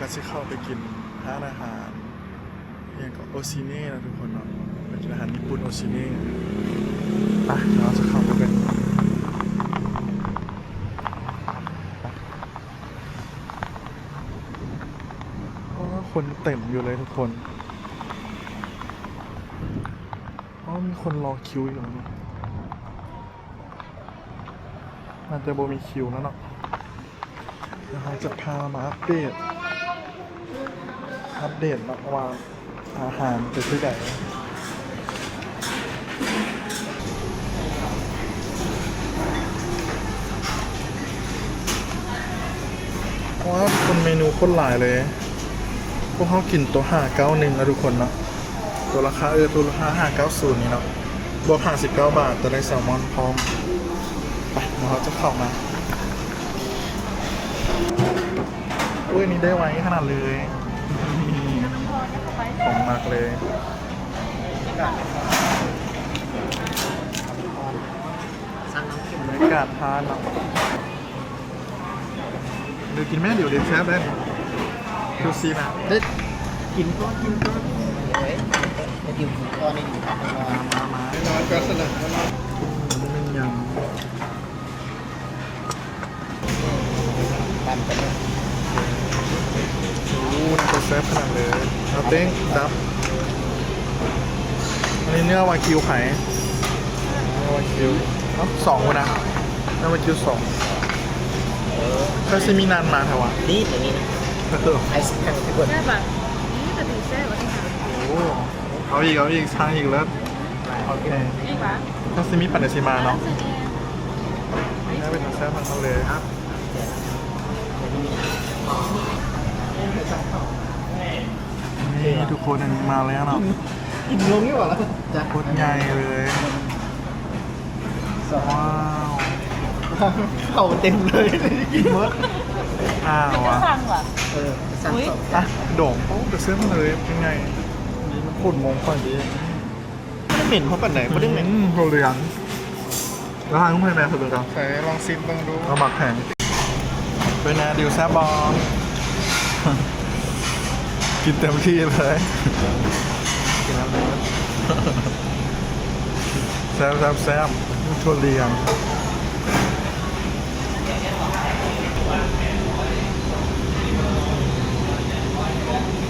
ก็จะเข้าไปกินร้านอาหารอย่างกับโอชิเน่นะทุกคนเนาะไปกินอาหารญี่ปุ่นโอชิเน่ไปเราจะเข้าไปกันเพราะว่าคนเต็มอยู่เลยทุกคนเพราะมีคนรอคิวอยู่นี่มันจะโบมีคิวแล้วเนาะเดี๋ยวเราจะพามาอัปเดตนะว่าอาหารเป็นที่ไหนเพราะว่าคนเมนูคนหลายเลยพวกเขากินตัว591นะทุกคนเนาะตัวราคาตัวราคา590นี่เนาะบวก59 บาทจะได้แซลมอนพร้อมไปเดี๋ยวเราจะเข้ามาอุ้ยนี่ได้ไว้ขนาดเลยของมากเลยบรรยากาศทานเนาะเดี๋ยวกินแม่เดี๋ยวแซ่บได้ดูซีนะได้ กินก้อนจะดื่มก้อนในอยู่กับตัวมาน้อยก็สนับสนุนมันยัง ตามกันเลย โอ้น่าจะแซ่บขนาดเลยเอาเต้งดับอันนี้เนื้อวากิวไข่เนื้อวากิว2วันนะเนื้อวากิว2ก็จะมีนานมาเถอะวะ นี่อย่างนี้นะไอซ์แข็งทุกคน แซ่บอ่ะนี่จะถึงแซ่บอ่ะที่ไหน โอ้เอาอีกช่างอีกแล้วโอเค อีกปะ ก็จะมีปันเดชิมาเนาะน่าเป็นแซ่บมากเลยครับนี่ทุกคนอันนี้มาแล้วเนาะ กินลงนี่หว่าแล้วจะ โคตรใหญ่เลยว้าว เข่าเต็มเลยกินหมด อ้าว จะ อ่ะ สั่งว่ะ สั่งสอง อ่ะโด่งโอ้จะซื้อมาเลยเป็นไงนี่มันขุ่นมงคลดี ไม่ได้เหม็นเพราะปันไหนไม่ได้เหม็น โรเลียงแล้วทางคุณแม่คือเป็นกัน ใส่ลองซิมบ้างดู เอาหมักแข็งเป็นไงดิวแซ่บบอล กินเต็มที่เลยกินแล้วเลยแซ่บทั่วเรียง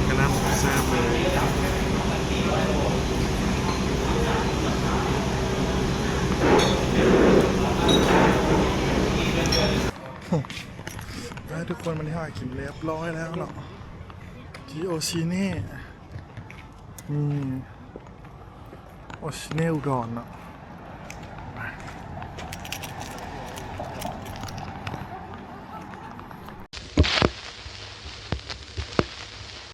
กระน้ำแซ่บเลยทุกคนมันที่หากินเรียบร้อยแล้วเนาะที่โอชิเน่โอชิเน่อุดรเนาะ